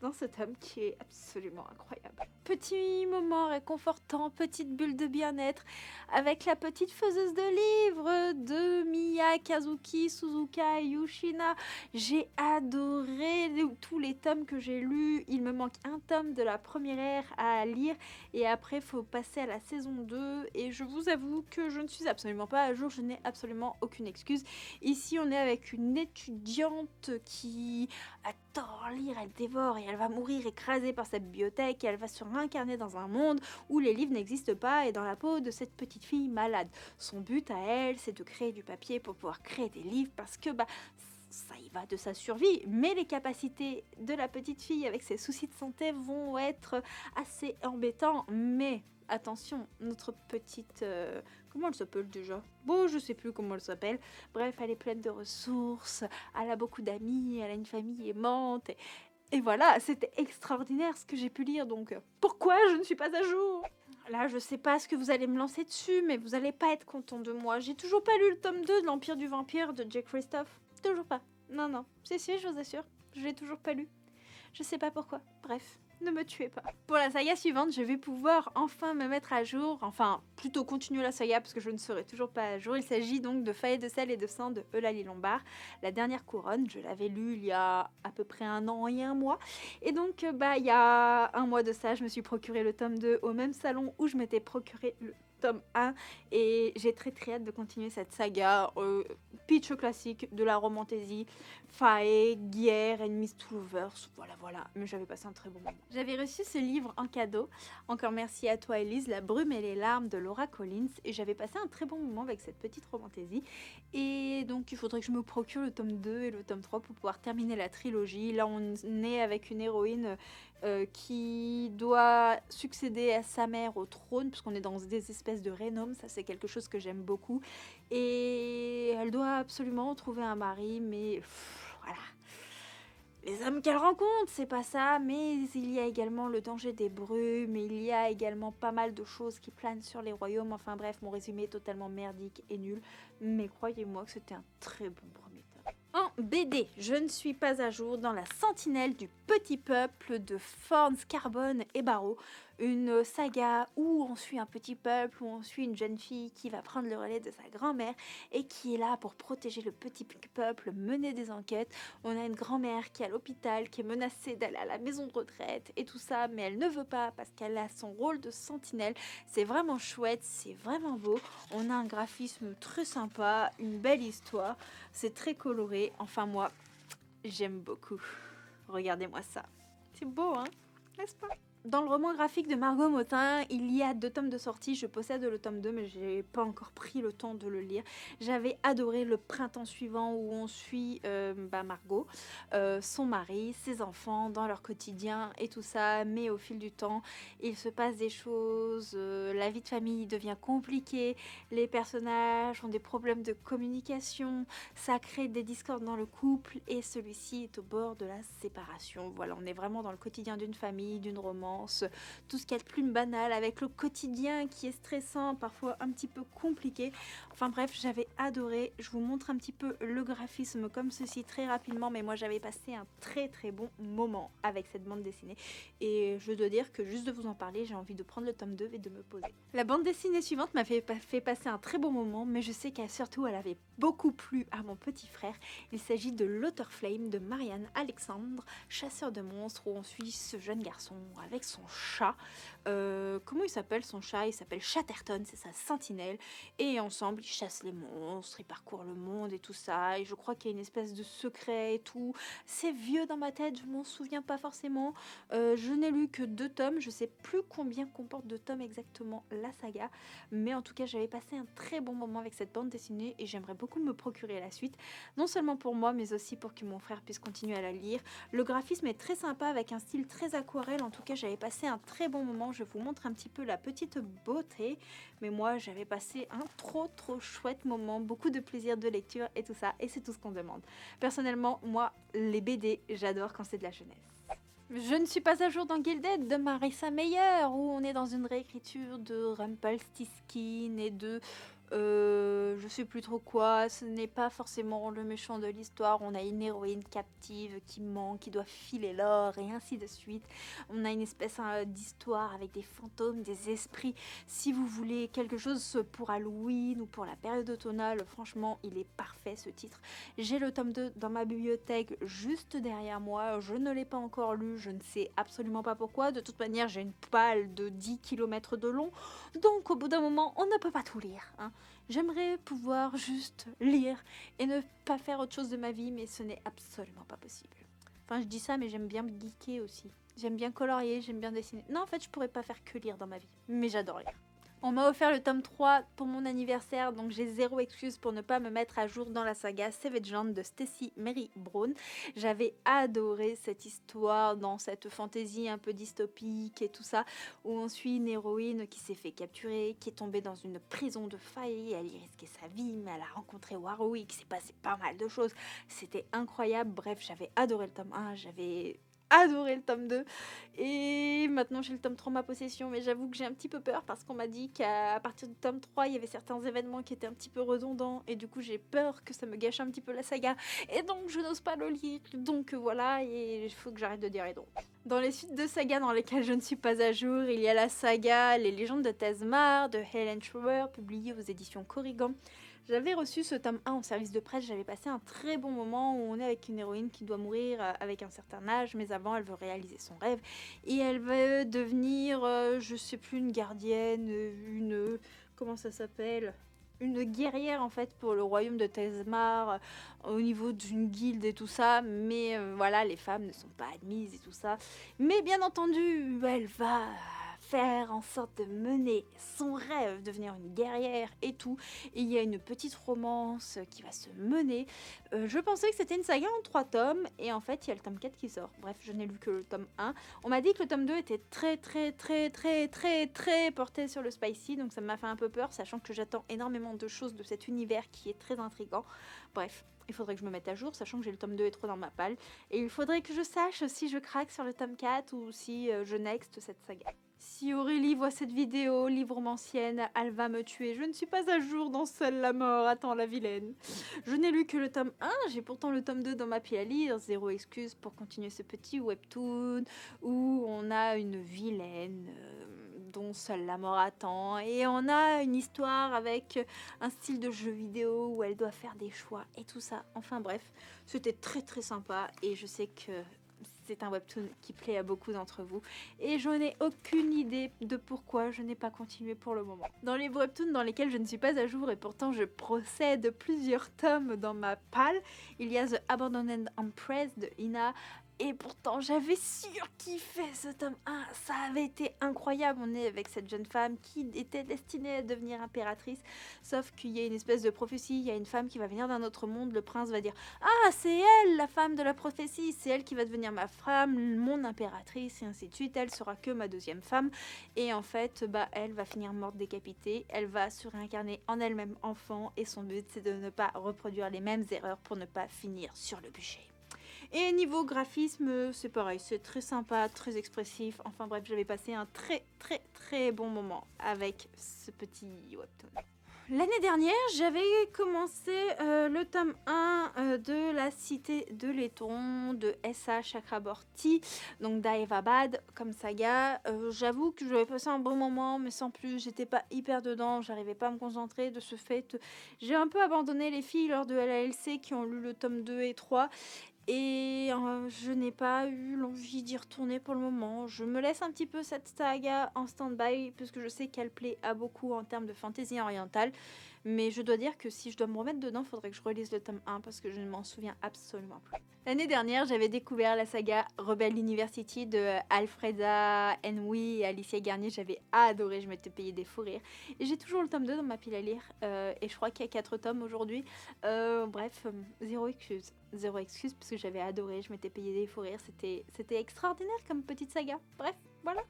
dans ce tome qui est absolument incroyable. Petit moment réconfortant, petite bulle de bien-être avec la petite faiseuse de livres de Miya Kazuki Suzuka Yushina. J'ai adoré tous les tomes que j'ai lus. Il me manque un tome de la première ère à lire et après il faut passer à la saison 2 et je vous avoue que je ne suis absolument pas à jour, je n'ai absolument aucune excuse. Ici on est avec une étudiante qui adore lire, elle dévore et elle va mourir écrasée par sa bibliothèque et elle va se réincarner dans un monde où les livres n'existent pas et dans la peau de cette petite fille malade. Son but à elle, c'est de créer du papier pour pouvoir créer des livres parce que ça y va de sa survie, mais les capacités de la petite fille avec ses soucis de santé vont être assez embêtants. Mais attention, notre petite... comment elle s'appelle déjà? Bon, je sais plus comment elle s'appelle. Bref, elle est pleine de ressources, elle a beaucoup d'amis, elle a une famille aimante. Et voilà, c'était extraordinaire ce que j'ai pu lire, donc pourquoi je ne suis pas à jour? Là, je sais pas ce que vous allez me lancer dessus, mais vous allez pas être content de moi. J'ai toujours pas lu le tome 2 de l'Empire du Vampire de Jack Christophe. Toujours pas. Non, si, je vous assure. Je l'ai toujours pas lu. Je sais pas pourquoi. Bref. Ne me tuez pas. Pour la saga suivante, je vais pouvoir enfin me mettre à jour, enfin plutôt continuer la saga parce que je ne serai toujours pas à jour. Il s'agit donc de Failles de sel et de sang de Eulalie Lombard, la dernière couronne. Je l'avais lu il y a à peu près 1 an et 1 mois. Et donc il y a 1 mois de ça, je me suis procuré le tome 2 au même salon où je m'étais procuré le tome 1 et j'ai très hâte de continuer cette saga. Pitch classique de la romantaisie, faille, guerre, ennemis to lovers, voilà. Mais j'avais passé un très bon moment. J'avais reçu ce livre en cadeau. Encore merci à toi Elise, La brume et les larmes de Laura Collins. Et j'avais passé un très bon moment avec cette petite romantaisie. Et donc il faudrait que je me procure le tome 2 et le tome 3 pour pouvoir terminer la trilogie. Là on est avec une héroïne qui doit succéder à sa mère au trône, puisqu'on est dans des espèces de rénomes, ça c'est quelque chose que j'aime beaucoup. Et elle doit absolument trouver un mari, mais voilà. Les hommes qu'elle rencontre, c'est pas ça, mais il y a également le danger des brumes, il y a également pas mal de choses qui planent sur les royaumes. Enfin bref, mon résumé est totalement merdique et nul, mais croyez-moi que c'était un très bon premier tome. En BD, je ne suis pas à jour dans La Sentinelle du Petit Peuple de Fornes, Carbone et Barreau, une saga où on suit un petit peuple, où on suit une jeune fille qui va prendre le relais de sa grand-mère et qui est là pour protéger le petit peuple, mener des enquêtes. On a une grand-mère qui est à l'hôpital, qui est menacée d'aller à la maison de retraite et tout ça, mais elle ne veut pas parce qu'elle a son rôle de sentinelle. C'est vraiment chouette, c'est vraiment beau. On a un graphisme très sympa, une belle histoire, c'est très coloré. Enfin moi, j'aime beaucoup. Regardez-moi ça. C'est beau, hein? N'est-ce pas? Dans le roman graphique de Margot Motin, il y a 2 tomes de sortie. Je possède le tome 2, mais j'ai pas encore pris le temps de le lire. J'avais adoré Le printemps suivant où on suit Margot, son mari, ses enfants dans leur quotidien et tout ça. Mais au fil du temps, il se passe des choses, la vie de famille devient compliquée, les personnages ont des problèmes de communication, ça crée des discordes dans le couple et celui-ci est au bord de la séparation. Voilà, on est vraiment dans le quotidien d'une famille, d'une romance, tout ce qu'il y a de plus banal avec le quotidien qui est stressant, parfois un petit peu compliqué. Enfin bref, j'avais adoré. Je vous montre un petit peu le graphisme comme ceci très rapidement, mais moi j'avais passé un très bon moment avec cette bande dessinée et je dois dire que juste de vous en parler, j'ai envie de prendre le tome 2 et de me poser. La bande dessinée suivante m'a fait passer un très bon moment, mais je sais qu'elle surtout elle avait beaucoup plu à mon petit frère. Il s'agit de L'Auteur-Flame de Marianne Alexandre, chasseur de monstres, où on suit ce jeune garçon avec son chat. Comment il s'appelle son chat? Il s'appelle Chatterton, c'est sa sentinelle. Et ensemble, ils chassent les monstres, ils parcourent le monde et tout ça. Et je crois qu'il y a une espèce de secret et tout. C'est vieux dans ma tête, je m'en souviens pas forcément. Je n'ai lu que 2 tomes, je sais plus combien comporte de tomes exactement la saga. Mais en tout cas, j'avais passé un très bon moment avec cette bande dessinée et j'aimerais beaucoup me procurer la suite. Non seulement pour moi, mais aussi pour que mon frère puisse continuer à la lire. Le graphisme est très sympa avec un style très aquarelle. En tout cas, j'avais passé un très bon moment. Je vous montre un petit peu la petite beauté. Mais moi, j'avais passé un trop chouette moment. Beaucoup de plaisir de lecture et tout ça. Et c'est tout ce qu'on demande. Personnellement, moi, les BD, j'adore quand c'est de la jeunesse. Je ne suis pas à jour dans Gilded de Marissa Meyer, où on est dans une réécriture de Rumpelstiltskin et de je sais plus trop quoi. Ce n'est pas forcément le méchant de l'histoire. On a une héroïne captive qui ment, qui doit filer l'or et ainsi de suite. On a une espèce d'histoire avec des fantômes, des esprits. Si vous voulez quelque chose pour Halloween ou pour la période automnale, franchement, il est parfait ce titre. J'ai le tome 2 dans ma bibliothèque juste derrière moi. Je ne l'ai pas encore lu, je ne sais absolument pas pourquoi. De toute manière, j'ai une palle de 10 km de long. Donc au bout d'un moment, on ne peut pas tout lire, hein. J'aimerais pouvoir juste lire et ne pas faire autre chose de ma vie, mais ce n'est absolument pas possible. Enfin, je dis ça, mais j'aime bien me geeker aussi. J'aime bien colorier, j'aime bien dessiner. Non, en fait, je pourrais pas faire que lire dans ma vie, mais j'adore lire. On m'a offert le tome 3 pour mon anniversaire, donc j'ai zéro excuse pour ne pas me mettre à jour dans la saga Savage Land de Stacey Mary Brown. J'avais adoré cette histoire dans cette fantaisie un peu dystopique et tout ça, où on suit une héroïne qui s'est fait capturer, qui est tombée dans une prison de faille, elle y risquait sa vie, mais elle a rencontré Warwick, il s'est passé pas mal de choses, c'était incroyable. Bref, j'avais adoré le tome 1, j'avais adoré le tome 2 et maintenant j'ai le tome 3 en ma possession, mais j'avoue que j'ai un petit peu peur parce qu'on m'a dit qu'à partir du tome 3 il y avait certains événements qui étaient un petit peu redondants et du coup j'ai peur que ça me gâche un petit peu la saga et donc je n'ose pas le lire, donc voilà, et il faut que j'arrête de dire et donc. Dans les suites de sagas dans lesquelles je ne suis pas à jour, il y a la saga Les légendes de Tezmar de Helen Schreiber, publiée aux éditions Corrigan. J'avais reçu ce tome 1 en service de presse, j'avais passé un très bon moment où on est avec une héroïne qui doit mourir avec un certain âge, mais avant elle veut réaliser son rêve et elle veut devenir, je sais plus, une gardienne, comment ça s'appelle, une guerrière en fait pour le royaume de Tezmar, au niveau d'une guilde et tout ça, mais voilà, les femmes ne sont pas admises et tout ça. Mais bien entendu, elle va faire en sorte de mener son rêve, devenir une guerrière et tout. Et il y a une petite romance qui va se mener. Je pensais que c'était une saga en 3 tomes, et en fait, il y a le tome 4 qui sort. Bref, je n'ai lu que le tome 1. On m'a dit que le tome 2 était très porté sur le spicy, donc ça m'a fait un peu peur, sachant que j'attends énormément de choses de cet univers qui est très intriguant. Bref, il faudrait que je me mette à jour, sachant que j'ai le tome 2 et 3 dans ma palle. Et il faudrait que je sache si je craque sur le tome 4 ou si je next cette saga. Si Aurélie voit cette vidéo, livre romancienne, elle va me tuer. Je ne suis pas à jour dans Seule la mort. Attends, la vilaine. Je n'ai lu que le tome 1, j'ai pourtant le tome 2 dans ma pile à lire. Zéro excuse pour continuer ce petit webtoon où on a une vilaine dont seule la mort attend. Et on a une histoire avec un style de jeu vidéo où elle doit faire des choix et tout ça. Enfin bref, c'était très sympa et je sais que c'est un webtoon qui plaît à beaucoup d'entre vous et je n'ai aucune idée de pourquoi je n'ai pas continué pour le moment. Dans les webtoons dans lesquels je ne suis pas à jour et pourtant je possède plusieurs tomes dans ma palle, il y a The Abandoned Empress de Ina. Et pourtant, j'avais surkiffé ce tome 1. Ça avait été incroyable. On est avec cette jeune femme qui était destinée à devenir impératrice. Sauf qu'il y a une espèce de prophétie. Il y a une femme qui va venir d'un autre monde. Le prince va dire « Ah, c'est elle, la femme de la prophétie. C'est elle qui va devenir ma femme, mon impératrice. » Et ainsi de suite. Elle sera que ma deuxième femme. Et en fait, elle va finir morte décapitée. Elle va se réincarner en elle-même enfant. Et son but, c'est de ne pas reproduire les mêmes erreurs pour ne pas finir sur le bûcher. Et niveau graphisme, c'est pareil, c'est très sympa, très expressif. Enfin bref, j'avais passé un très bon moment avec ce petit webtoon. L'année dernière, j'avais commencé le tome 1 de La Cité de Laiton de S.A. Chakraborty, donc Daevabad comme saga. J'avoue que j'avais passé un bon moment, mais sans plus, j'étais pas hyper dedans, j'arrivais pas à me concentrer. De ce fait, j'ai un peu abandonné les filles lors de LALC qui ont lu le tome 2 et 3. Et je n'ai pas eu l'envie d'y retourner pour le moment. Je me laisse un petit peu cette saga en stand-by puisque je sais qu'elle plaît à beaucoup en termes de fantasy orientale. Mais je dois dire que si je dois me remettre dedans, il faudrait que je relise le tome 1 parce que je ne m'en souviens absolument plus. L'année dernière, j'avais découvert la saga Rebel University de Alfreda Henwy et Alicia Garnier. J'avais adoré, je m'étais payé des fous rires. Et j'ai toujours le tome 2 dans ma pile à lire. Et je crois qu'il y a 4 tomes aujourd'hui. Bref, zéro excuse. Zéro excuse parce que j'avais adoré, je m'étais payé des fous rires. C'était extraordinaire comme petite saga. Bref, voilà.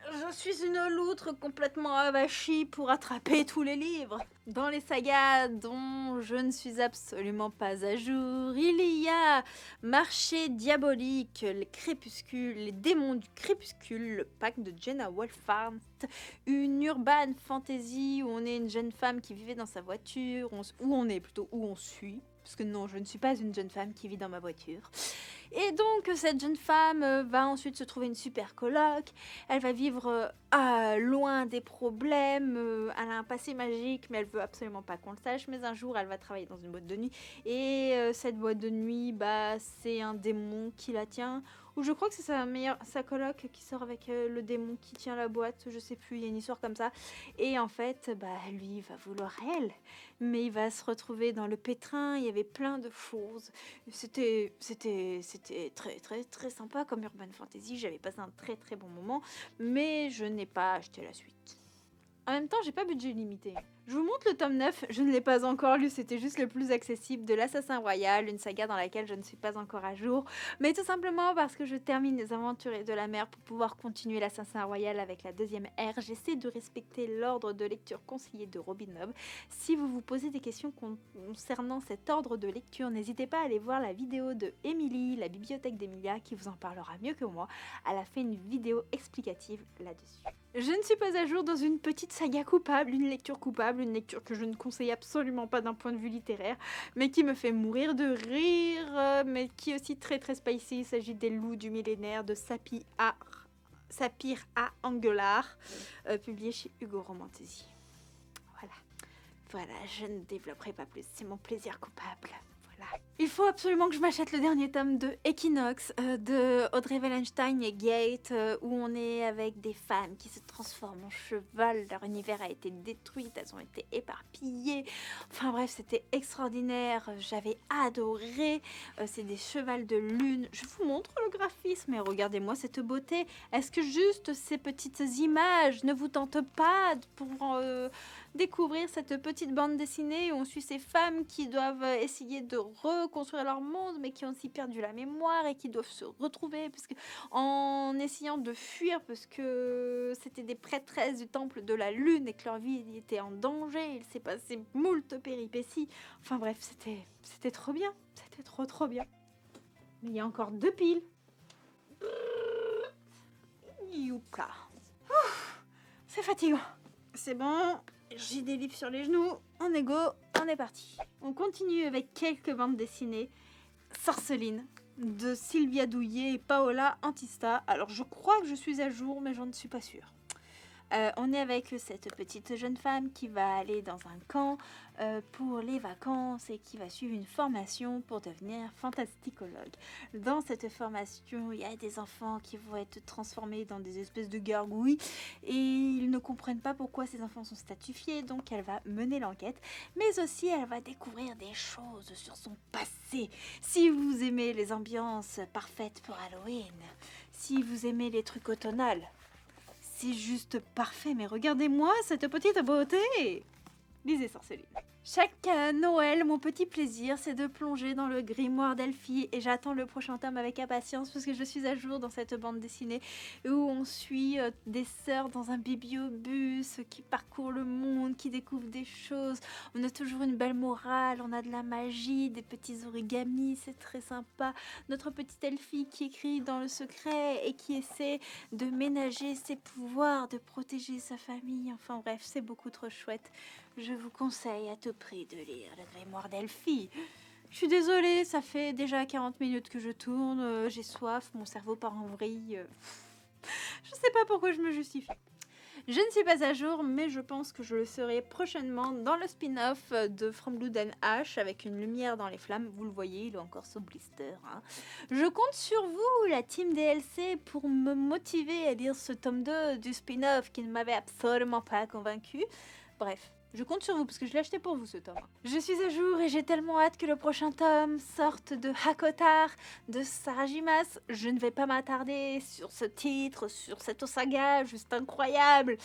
Je suis une loutre complètement avachie pour attraper tous les livres. Dans les sagas dont je ne suis absolument pas à jour, il y a Marché diabolique, le crépuscule, les démons du crépuscule, le pacte de Jenna Wolfhard, une urban fantasy où on est une jeune femme qui vivait dans sa voiture, où on suit, parce que non, je ne suis pas une jeune femme qui vit dans ma voiture. Et donc cette jeune femme va ensuite se trouver une super coloc, elle va vivre loin des problèmes, elle a un passé magique mais elle veut absolument pas qu'on le sache, mais un jour elle va travailler dans une boîte de nuit et cette boîte de nuit, c'est un démon qui la tient, ou je crois que c'est sa coloc qui sort avec le démon qui tient la boîte, je sais plus, il y a une histoire comme ça, et en fait lui il va vouloir elle, mais il va se retrouver dans le pétrin, il y avait plein de choses, c'était très sympa comme urban fantasy, j'avais passé un très bon moment, mais je n'ai pas acheté la suite. En même temps, j'ai pas budget limité. Je vous montre le tome 9, je ne l'ai pas encore lu, c'était juste le plus accessible de l'Assassin Royal, une saga dans laquelle je ne suis pas encore à jour, mais tout simplement parce que je termine les Aventuriers de la Mer pour pouvoir continuer l'Assassin Royal avec la deuxième ère. J'essaie de respecter l'ordre de lecture conseillé de Robin Hobb. Si vous vous posez des questions concernant cet ordre de lecture, n'hésitez pas à aller voir la vidéo de Émilie, la bibliothèque d'Emilia, qui vous en parlera mieux que moi. Elle a fait une vidéo explicative là-dessus. Je ne suis pas à jour dans une petite saga coupable, une lecture coupable, une lecture que je ne conseille absolument pas d'un point de vue littéraire, mais qui me fait mourir de rire, mais qui est aussi très très spicy. Il s'agit des Loups du millénaire de Sapir A. Angular, publié chez Hugo Romantasy. Voilà, je ne développerai pas plus, c'est mon plaisir coupable. Voilà. Il faut absolument que je m'achète le dernier tome de Equinox de Audrey Wallenstein et Gate, où on est avec des femmes qui se transforment en cheval. Leur univers a été détruit, elles ont été éparpillées. Enfin bref, c'était extraordinaire. J'avais adoré. C'est des chevals de lune. Je vous montre le graphisme, mais regardez-moi cette beauté. Est-ce que juste ces petites images ne vous tentent pas pour découvrir cette petite bande dessinée où on suit ces femmes qui doivent essayer de reconstruire leur monde, mais qui ont aussi perdu la mémoire et qui doivent se retrouver parce que, en essayant de fuir parce que c'était des prêtresses du temple de la lune et que leur vie était en danger. Il s'est passé moult péripéties. Enfin bref, c'était trop bien. C'était trop bien. Mais il y a encore 2 piles. Youpla. C'est fatigant. C'est bon. J'ai des livres sur les genoux, on est go, on est parti. On continue avec quelques bandes dessinées. Sorceline, de Sylvia Douillet et Paola Antista. Alors je crois que je suis à jour, mais j'en suis pas sûre. On est avec cette petite jeune femme qui va aller dans un camp pour les vacances et qui va suivre une formation pour devenir fantasticologue. Dans cette formation, il y a des enfants qui vont être transformés dans des espèces de gargouilles et ils ne comprennent pas pourquoi ces enfants sont statifiés, donc elle va mener l'enquête, mais aussi elle va découvrir des choses sur son passé. Si vous aimez les ambiances parfaites pour Halloween, si vous aimez les trucs automnales, c'est juste parfait, mais regardez-moi cette petite beauté! Lisez Sorceline. Chaque Noël, mon petit plaisir, c'est de plonger dans le grimoire d'Elfie et j'attends le prochain tome avec impatience parce que je suis à jour dans cette bande dessinée où on suit des sœurs dans un bibliobus qui parcourent le monde, qui découvrent des choses. On a toujours une belle morale, on a de la magie, des petits origamis, c'est très sympa. Notre petite Elfie qui écrit dans le secret et qui essaie de ménager ses pouvoirs, de protéger sa famille. Enfin bref, c'est beaucoup trop chouette. Je vous conseille à tout prix de lire le grimoire d'Elfie. Je suis désolée, ça fait déjà 40 minutes que je tourne, j'ai soif, mon cerveau part en vrille. Je sais pas pourquoi je me justifie. Je ne suis pas à jour, mais je pense que je le serai prochainement dans le spin-off de From Blood and Ash avec une lumière dans les flammes. Vous le voyez, il est encore sous blister. Hein. Je compte sur vous, la team DLC, pour me motiver à lire ce tome 2 du spin-off qui ne m'avait absolument pas convaincu. Bref. Je compte sur vous parce que je l'ai acheté pour vous ce tome. Je suis à jour et j'ai tellement hâte que le prochain tome sorte de Hakotar, de Sarajimas. Je ne vais pas m'attarder sur ce titre, sur cette saga juste incroyable.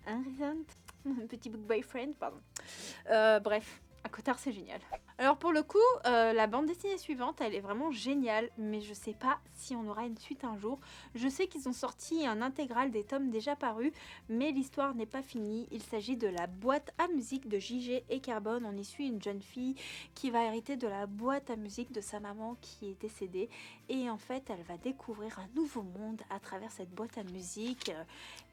Hein, Rizant? Petit book boyfriend, pardon. Bref, Hakotar c'est génial. Alors pour le coup, la bande dessinée suivante, elle est vraiment géniale, mais je sais pas si on aura une suite un jour. Je sais qu'ils ont sorti un intégral des tomes déjà parus, mais l'histoire n'est pas finie. Il s'agit de la boîte à musique de JG et Carbone. On y suit une jeune fille qui va hériter de la boîte à musique de sa maman qui est décédée. Et en fait, elle va découvrir un nouveau monde à travers cette boîte à musique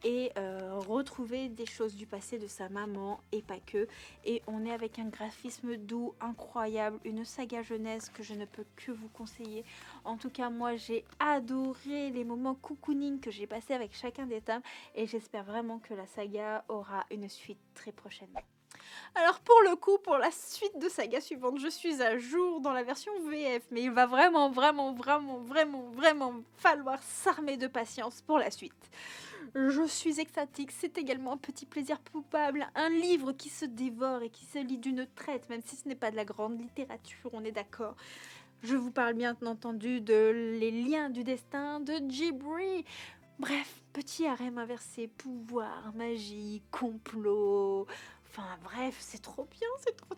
et retrouver des choses du passé de sa maman et pas que. Et on est avec un graphisme doux, incroyable, une saga jeunesse que je ne peux que vous conseiller. En tout cas, moi, j'ai adoré les moments cocooning que j'ai passés avec chacun des tomes et j'espère vraiment que la saga aura une suite très prochainement. Alors pour le coup, pour la suite de saga suivante, je suis à jour dans la version VF, mais il va vraiment falloir s'armer de patience pour la suite. Je suis extatique, c'est également un petit plaisir coupable, un livre qui se dévore et qui se lit d'une traite, même si ce n'est pas de la grande littérature, on est d'accord. Je vous parle bien entendu de Les liens du destin de Ghibli. Bref, petit harem inversé, pouvoir, magie, complot... Enfin bref, c'est trop bien, c'est trop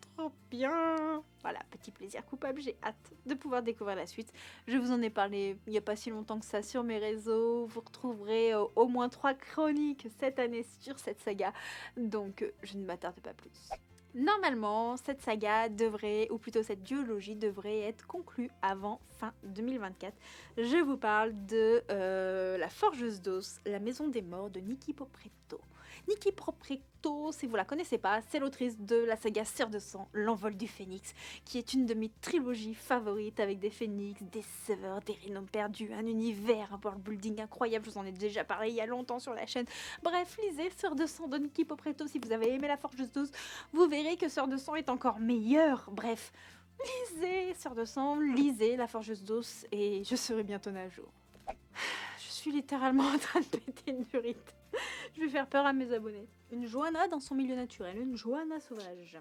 bien. Voilà, petit plaisir coupable, j'ai hâte de pouvoir découvrir la suite. Je vous en ai parlé il n'y a pas si longtemps que ça sur mes réseaux. Vous retrouverez au moins 3 chroniques cette année sur cette saga. Donc je ne m'attarde pas plus. Normalement, cette saga devrait, ou plutôt cette duologie devrait être conclue avant fin 2024. Je vous parle de La Forgeuse d'Os, la maison des morts de Niki Propreto. Niki Propreto, si vous la connaissez pas, c'est l'autrice de la saga Sœur de Sang, l'envol du phénix, qui est une de mes trilogies favorites avec des phénix, des sœurs, des renoms perdus, un univers, un world building incroyable. Je vous en ai déjà parlé il y a longtemps sur la chaîne. Bref, lisez Sœur de Sang de Niki Propreto si vous avez aimé La Forgeuse d'Os. Vous verrez que Sœur de Sang est encore meilleure. Bref, lisez Sœur de Sang, lisez La Forgeuse d'Os et je serai bientôt à jour. Je suis littéralement en train de péter une durite. Je vais faire peur à mes abonnés. Une Johanna dans son milieu naturel, une Johanna sauvage.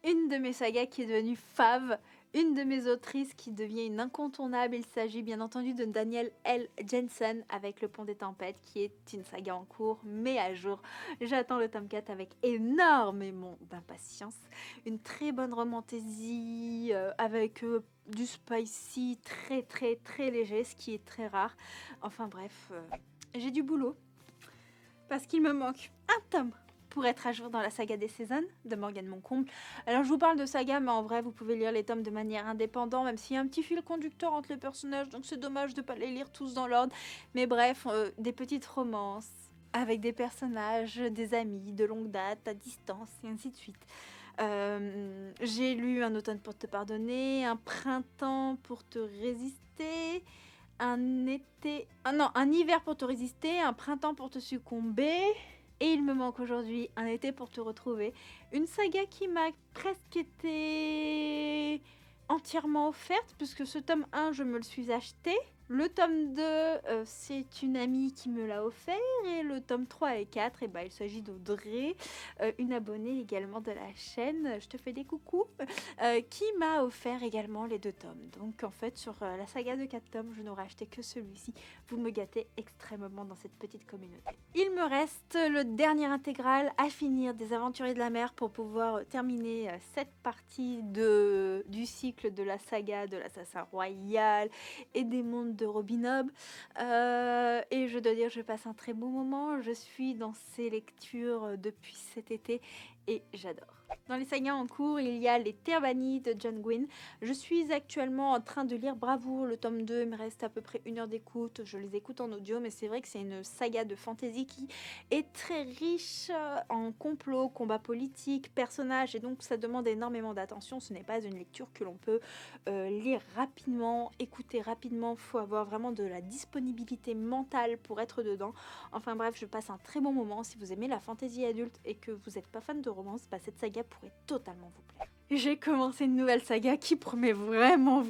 Une de mes sagas qui est devenue fave, une de mes autrices qui devient une incontournable. Il s'agit bien entendu de Danielle L. Jensen avec Le Pont des Tempêtes, qui est une saga en cours, mais à jour. J'attends le tome 4 avec énormément d'impatience. Une très bonne romantasy avec du spicy très léger, ce qui est très rare. Enfin bref, j'ai du boulot. Parce qu'il me manque un tome pour être à jour dans la saga des saisons de Morgane Moncomble. Alors je vous parle de saga, mais en vrai vous pouvez lire les tomes de manière indépendante, même s'il y a un petit fil conducteur entre les personnages, donc c'est dommage de ne pas les lire tous dans l'ordre. Mais bref, des petites romances avec des personnages, des amis de longue date, à distance, et ainsi de suite. J'ai lu Un automne pour te pardonner, Un printemps pour te résister, un hiver pour te résister, un printemps pour te succomber. Et il me manque aujourd'hui Un été pour te retrouver. Une saga qui m'a presque été entièrement offerte, puisque ce tome 1, je me le suis acheté. Le tome 2, c'est une amie qui me l'a offert. Et le tome 3 et 4, il s'agit d'Audrey, une abonnée également de la chaîne, je te fais des coucous, qui m'a offert également les 2 tomes. Donc en fait, sur la saga de 4 tomes, je n'aurais acheté que celui-ci. Vous me gâtez extrêmement dans cette petite communauté. Il me reste le dernier intégral à finir des Aventuriers de la Mer pour pouvoir terminer cette partie du cycle de la saga de l'Assassin Royal et des mondes de Robin Hobb. Et je dois dire, je passe un très bon moment. Je suis dans ces lectures depuis cet été et j'adore. Dans les sagas en cours, il y a Les Terres bannies de John Gwynne. Je suis actuellement en train de lire Bravoure, le tome 2. Il me reste à peu près 1 heure d'écoute. Je les écoute en audio, mais c'est vrai que c'est une saga de fantasy qui est très riche en complot, combats politiques, personnages, et donc ça demande énormément d'attention. Ce n'est pas une lecture que l'on peut lire rapidement, écouter rapidement. Il faut avoir vraiment de la disponibilité mentale pour être dedans. Enfin bref, je passe un très bon moment. Si vous aimez la fantasy adulte et que vous n'êtes pas fan de romance, cette saga pourrait totalement vous plaire. J'ai commencé une nouvelle saga qui promet vraiment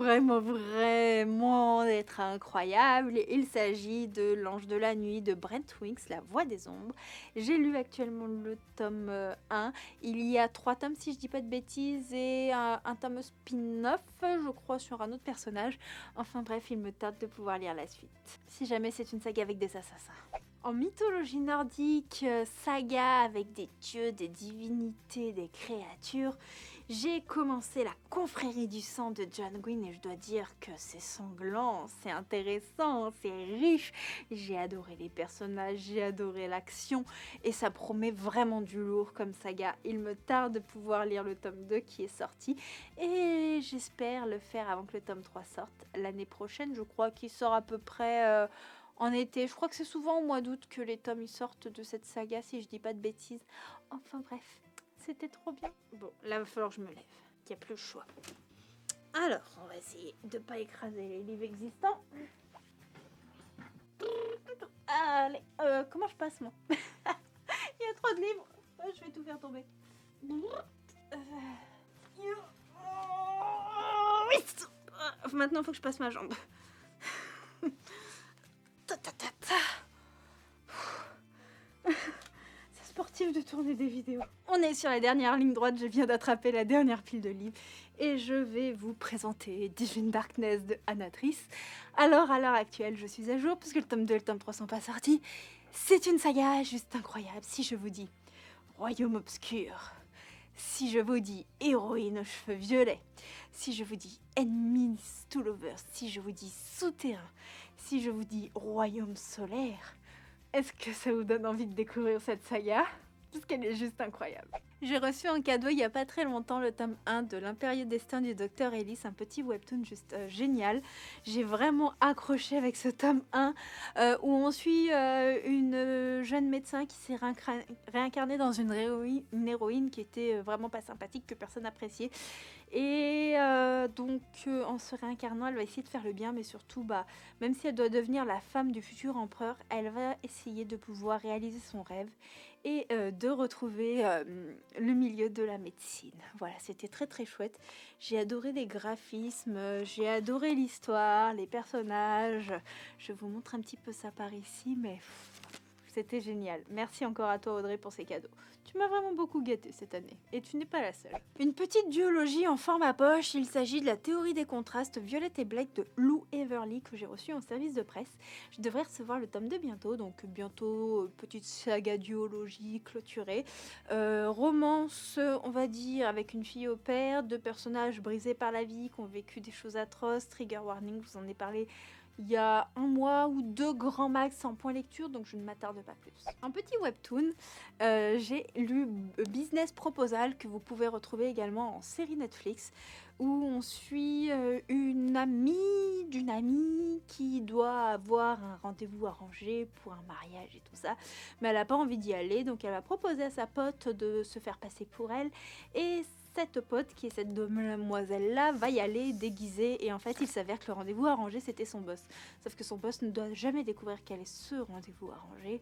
d'être incroyable. Il s'agit de L'Ange de la Nuit de Brent Winks, La Voix des Ombres. J'ai lu actuellement le tome 1. Il y a 3 tomes si je dis pas de bêtises et un tome spin-off, je crois, sur un autre personnage. Enfin bref, il me tarde de pouvoir lire la suite. Si jamais c'est une saga avec des assassins. En mythologie nordique, saga avec des dieux, des divinités, des créatures, j'ai commencé La Confrérie du Sang de John Gwynne et je dois dire que c'est sanglant, c'est intéressant, c'est riche. J'ai adoré les personnages, j'ai adoré l'action et ça promet vraiment du lourd comme saga. Il me tarde de pouvoir lire le tome 2 qui est sorti et j'espère le faire avant que le tome 3 sorte l'année prochaine. Je crois qu'il sort à peu près... en été, je crois que c'est souvent au mois d'août que les tomes ils sortent de cette saga, si je dis pas de bêtises. Enfin bref, c'était trop bien. Bon, là il va falloir que je me lève, il n'y a plus le choix. Alors, on va essayer de pas écraser les livres existants. Allez, comment je passe moi? Il y a trop de livres, je vais tout faire tomber. Maintenant il faut que je passe ma jambe. C'est sportif de tourner des vidéos. On est sur la dernière ligne droite, je viens d'attraper la dernière pile de livres et je vais vous présenter Divine Darkness de Anatrice. Alors à l'heure actuelle, je suis à jour puisque le tome 2 et le tome 3 sont pas sortis. C'est une saga juste incroyable si je vous dis Royaume obscur. Si je vous dis héroïne aux cheveux violets, si je vous dis enemies to lovers, si je vous dis souterrain, si je vous dis royaume solaire, est-ce que ça vous donne envie de découvrir cette saga? Parce qu'elle est juste incroyable. J'ai reçu en cadeau il n'y a pas très longtemps le tome 1 de l'Impérieux Destin du Docteur Ellis, un petit webtoon juste génial. J'ai vraiment accroché avec ce tome 1 où on suit une jeune médecin qui s'est réincarnée dans une héroïne qui était vraiment pas sympathique, que personne n'appréciait. Et donc en se réincarnant, elle va essayer de faire le bien, mais surtout, même si elle doit devenir la femme du futur empereur, elle va essayer de pouvoir réaliser son rêve et de retrouver le milieu de la médecine. Voilà, c'était très très chouette. J'ai adoré les graphismes, j'ai adoré l'histoire, les personnages. Je vous montre un petit peu ça par ici, mais c'était génial. Merci encore à toi Audrey pour ces cadeaux. Tu m'as vraiment beaucoup gâtée cette année, et tu n'es pas la seule. Une petite duologie en format poche, il s'agit de la théorie des contrastes Violette et Blake de Lou Everly que j'ai reçu en service de presse. Je devrais recevoir le tome 2 bientôt, donc bientôt petite saga duologie clôturée. Romance, on va dire, avec une fille au père, deux personnages brisés par la vie, qui ont vécu des choses atroces, trigger warning, je vous en ai parlé il y a 1 mois ou 2 grands max en point lecture, donc je ne m'attarde pas plus. En petit webtoon, j'ai lu Business Proposal, que vous pouvez retrouver également en série Netflix, où on suit une amie d'une amie qui doit avoir un rendez-vous arrangé pour un mariage et tout ça, mais elle n'a pas envie d'y aller, donc elle va proposer à sa pote de se faire passer pour elle, et cette pote, qui est cette demoiselle-là, va y aller déguisée, et en fait il s'avère que le rendez-vous arrangé c'était son boss. Sauf que son boss ne doit jamais découvrir quel est ce rendez-vous arrangé,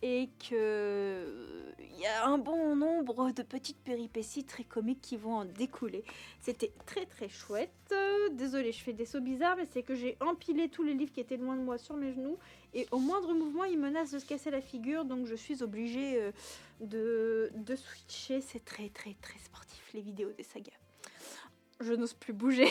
et que il y a un bon nombre de petites péripéties très comiques qui vont en découler. C'était très très chouette. Désolée, je fais des sauts bizarres, mais c'est que j'ai empilé tous les livres qui étaient loin de moi sur mes genoux, et au moindre mouvement il menace de se casser la figure, donc je suis obligée de switcher. C'est très très très sportif les vidéos des sagas. Je n'ose plus bouger.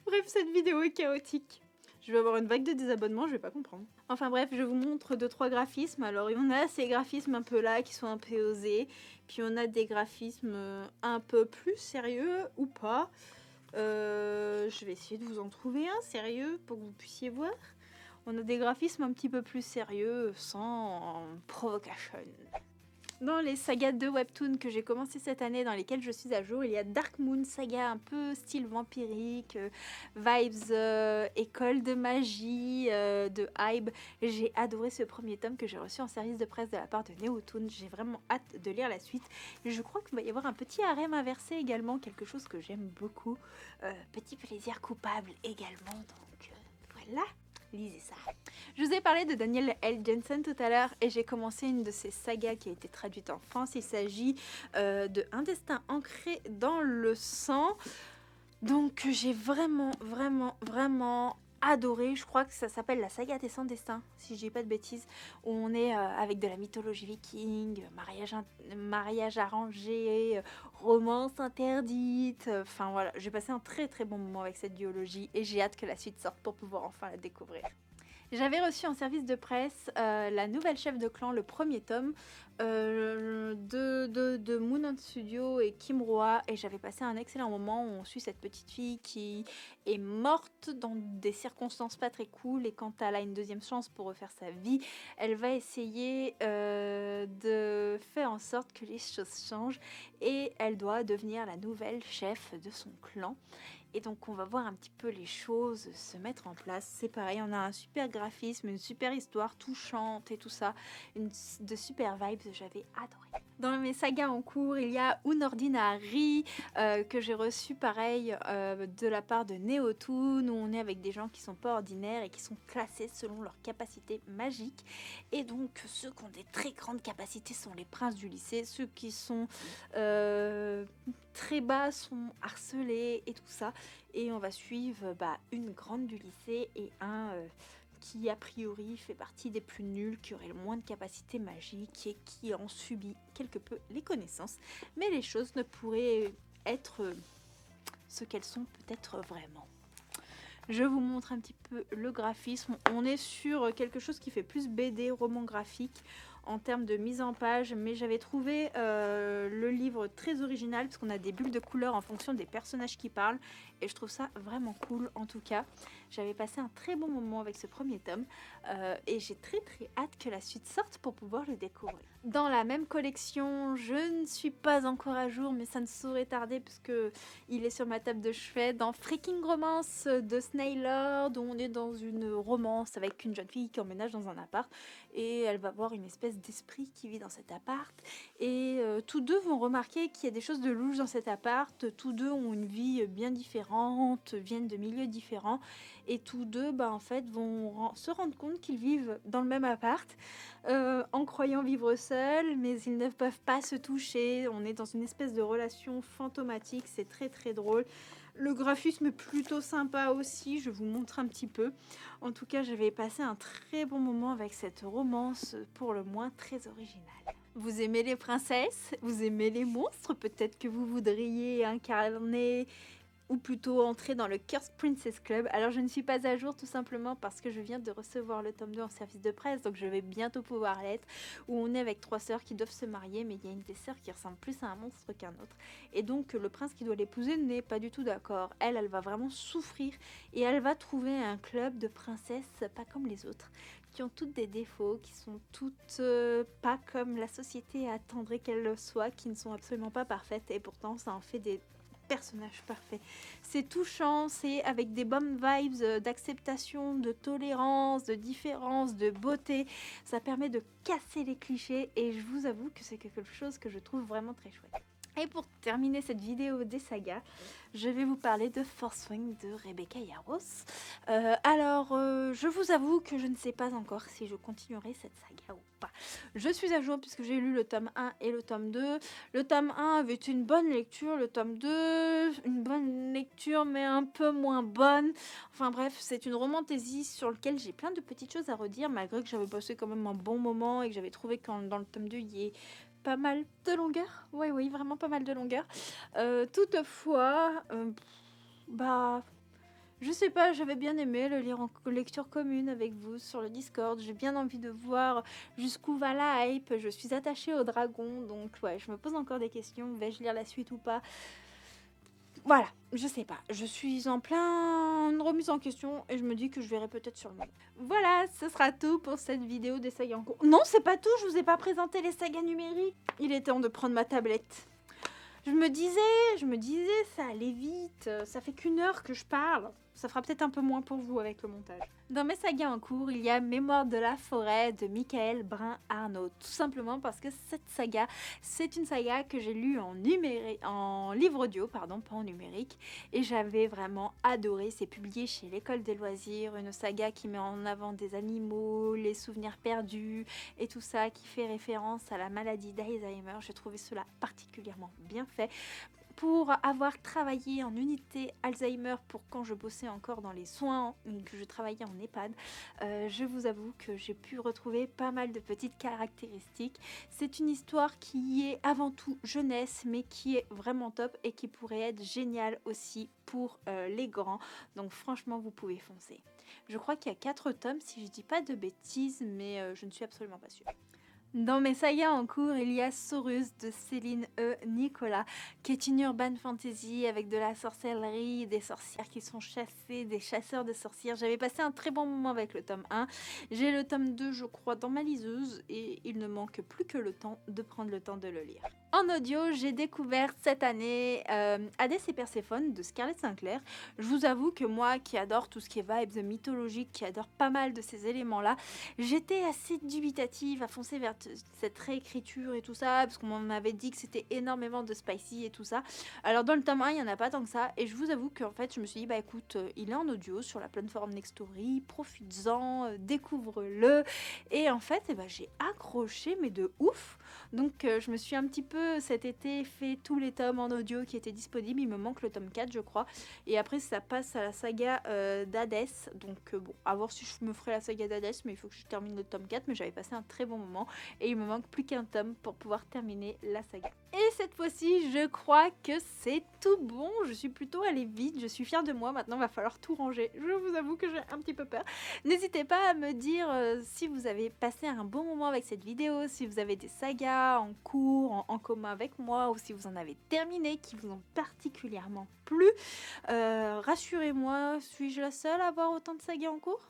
Bref, cette vidéo est chaotique. Je vais avoir une vague de désabonnements, je vais pas comprendre. Enfin bref, je vous montre 2-3 graphismes. Alors on a ces graphismes un peu là qui sont un peu osés, puis on a des graphismes un peu plus sérieux ou pas. Je vais essayer de vous en trouver un sérieux pour que vous puissiez voir. On a des graphismes un petit peu plus sérieux, sans provocation. Dans les sagas de webtoon que j'ai commencé cette année, dans lesquelles je suis à jour, il y a Dark Moon, saga un peu style vampirique, vibes école de magie de Hybe. J'ai adoré ce premier tome que j'ai reçu en service de presse de la part de Neotoon. J'ai vraiment hâte de lire la suite. Et je crois qu'il va y avoir un petit harem inversé également, quelque chose que j'aime beaucoup. Petit plaisir coupable également, donc voilà. Lisez ça. Je vous ai parlé de Daniel L. Jensen tout à l'heure, et j'ai commencé une de ses sagas qui a été traduite en France. Il s'agit de Un destin ancré dans le sang. Donc j'ai vraiment adoré. Je crois que ça s'appelle la saga des 100 destins, si je dis pas de bêtises, où on est avec de la mythologie viking, mariage arrangé, romance interdite. Enfin voilà, j'ai passé un très très bon moment avec cette duologie, et j'ai hâte que la suite sorte pour pouvoir enfin la découvrir. J'avais reçu en service de presse la nouvelle chef de clan, le premier tome de Moon Studio et Kim Roa, et j'avais passé un excellent moment où on suit cette petite fille qui est morte dans des circonstances pas très cool, et quand elle a une deuxième chance pour refaire sa vie, elle va essayer de faire en sorte que les choses changent, et elle doit devenir la nouvelle chef de son clan. Et donc on va voir un petit peu les choses se mettre en place. C'est pareil, on a un super graphisme, une super histoire touchante et tout ça, de super vibes, j'avais adoré. Dans mes sagas en cours, il y a Unordinary que j'ai reçu pareil de la part de Neotoon, où on est avec des gens qui sont pas ordinaires et qui sont classés selon leurs capacités magiques. Et donc ceux qui ont des très grandes capacités sont les princes du lycée, ceux qui sont très bas sont harcelés et tout ça. Et on va suivre une grande du lycée et un qui a priori fait partie des plus nuls, qui aurait le moins de capacités magiques et qui en subit quelque peu les connaissances. Mais les choses ne pourraient être ce qu'elles sont peut-être vraiment. Je vous montre un petit peu le graphisme. On est sur quelque chose qui fait plus BD, roman graphique. en termes de mise en page, mais j'avais trouvé le livre très original parce qu'on a des bulles de couleurs en fonction des personnages qui parlent et je trouve ça vraiment cool. En tout cas, j'avais passé un très bon moment avec ce premier tome et j'ai très hâte que la suite sorte pour pouvoir le découvrir. Dans la même collection, je ne suis pas encore à jour, mais ça ne saurait tarder puisque il est sur ma table de chevet, dans Freaking Romance de Snail Lord, où on est dans une romance avec une jeune fille qui emménage dans un appart et elle va voir une espèce d'esprit qui vit dans cet appart et tous deux vont remarquer qu'il y a des choses de louche dans cet appart. Tous deux ont une vie bien différente, viennent de milieux différents et tous deux en fait vont se rendre compte qu'ils vivent dans le même appart en croyant vivre seuls, mais ils ne peuvent pas se toucher. On est dans une espèce de relation fantomatique, c'est très drôle. Le graphisme est plutôt sympa aussi, je vous montre un petit peu. En tout cas, j'avais passé un très bon moment avec cette romance, pour le moins très originale. Vous aimez les princesses? Vous aimez les monstres? Peut-être que vous voudriez incarner ou plutôt entrer dans le Cursed Princess Club. Alors je ne suis pas à jour tout simplement parce que je viens de recevoir le tome 2 en service de presse, donc je vais bientôt pouvoir l'être, où on est avec 3 sœurs qui doivent se marier, mais il y a une des sœurs qui ressemble plus à un monstre qu'un autre. Et donc le prince qui doit l'épouser n'est pas du tout d'accord. Elle va vraiment souffrir et elle va trouver un club de princesses pas comme les autres, qui ont toutes des défauts, qui sont toutes pas comme la société attendrait qu'elles le soient, qui ne sont absolument pas parfaites et pourtant ça en fait des personnage parfait. C'est touchant, c'est avec des bonnes vibes d'acceptation, de tolérance, de différence, de beauté. Ça permet de casser les clichés et je vous avoue que c'est quelque chose que je trouve vraiment très chouette. Et pour terminer cette vidéo des sagas, je vais vous parler de Forswing de Rebecca Yarros. Je vous avoue que je ne sais pas encore si je continuerai cette saga ou pas. Je suis à jour puisque j'ai lu le tome 1 et le tome 2. Le tome 1 avait été une bonne lecture, le tome 2, une bonne lecture mais un peu moins bonne. Enfin bref, c'est une romantaisie sur laquelle j'ai plein de petites choses à redire, malgré que j'avais passé quand même un bon moment et que j'avais trouvé que dans le tome 2, il y ait pas mal de longueur. Oui, vraiment pas mal de longueur. Toutefois, je sais pas, j'avais bien aimé le lire en lecture commune avec vous sur le Discord. J'ai bien envie de voir jusqu'où va la hype. Je suis attachée au dragon, donc ouais, je me pose encore des questions. Vais-je lire la suite ou pas? Voilà, je sais pas. Je suis en plein remise en question et je me dis que je verrai peut-être sur le monde. Voilà, ce sera tout pour cette vidéo des sagas en cours. Non, c'est pas tout, je vous ai pas présenté les sagas numériques. Il est temps de prendre ma tablette. Je me disais, ça allait vite. Ça fait qu'1 heure que je parle. Ça fera peut-être un peu moins pour vous avec le montage. Dans mes sagas en cours, il y a Mémoire de la forêt de Michael Brun-Arnaud. Tout simplement parce que cette saga, c'est une saga que j'ai lue en livre audio, pas en numérique. Et j'avais vraiment adoré. C'est publié chez l'École des loisirs. Une saga qui met en avant des animaux, les souvenirs perdus et tout ça, qui fait référence à la maladie d'Alzheimer. J'ai trouvé cela particulièrement bien fait. Pour avoir travaillé en unité Alzheimer pour quand je bossais encore dans les soins et que je travaillais en EHPAD, je vous avoue que j'ai pu retrouver pas mal de petites caractéristiques. C'est une histoire qui est avant tout jeunesse, mais qui est vraiment top et qui pourrait être géniale aussi pour les grands. Donc franchement, vous pouvez foncer. Je crois qu'il y a 4 tomes, si je dis pas de bêtises, mais je ne suis absolument pas sûre. Dans mes sagas en cours, il y a Saurus de Céline E. Nicolas, qui est une urban fantasy avec de la sorcellerie, des sorcières qui sont chassées, des chasseurs de sorcières. J'avais passé un très bon moment avec le tome 1. J'ai le tome 2, je crois, dans ma liseuse et il ne manque plus que le temps de prendre le temps de le lire. En audio, j'ai découvert cette année Hadès et Perséphone de Scarlett Sinclair. Je vous avoue que moi, qui adore tout ce qui est vibes mythologiques, qui adore pas mal de ces éléments-là, j'étais assez dubitative à foncer vers cette réécriture et tout ça, parce qu'on m'avait dit que c'était énormément de spicy et tout ça. Alors dans le tome 1, il n'y en a pas tant que ça, et je vous avoue qu'en fait, je me suis dit, bah écoute, il est en audio sur la plateforme Nextory, profites-en, découvre-le. Et en fait, j'ai accroché, mais de ouf. Donc je me suis un petit peu cet été fait tous les tomes en audio qui étaient disponibles. Il me manque le tome 4 je crois. Et après ça passe à la saga d'Hadès. Donc bon, à voir si je me ferai la saga d'Hadès, mais il faut que je termine le tome 4. Mais j'avais passé un très bon moment et il me manque plus qu'un tome pour pouvoir terminer la saga. Et cette fois-ci, je crois que c'est tout bon. Je suis plutôt allée vite, je suis fière de moi. Maintenant, il va falloir tout ranger. Je vous avoue que j'ai un petit peu peur. N'hésitez pas à me dire si vous avez passé un bon moment avec cette vidéo, si vous avez des sagas en cours, en commun avec moi, ou si vous en avez terminé, qui vous ont particulièrement plu. Rassurez-moi, suis-je la seule à avoir autant de sagas en cours?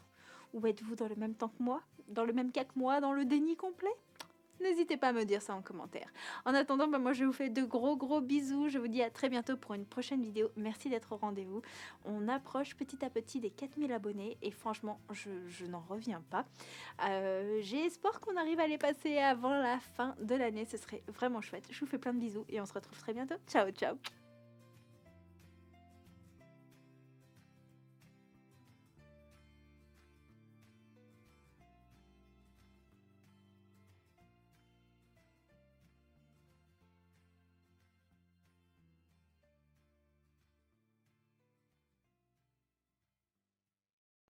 Ou êtes-vous dans le même temps que moi? Dans le même cas que moi, dans le déni complet? N'hésitez pas à me dire ça en commentaire. En attendant, moi je vous fais de gros bisous. Je vous dis à très bientôt pour une prochaine vidéo. Merci d'être au rendez-vous. On approche petit à petit des 4000 abonnés et franchement, je n'en reviens pas. J'ai espoir qu'on arrive à les passer avant la fin de l'année. Ce serait vraiment chouette. Je vous fais plein de bisous et on se retrouve très bientôt. Ciao, ciao!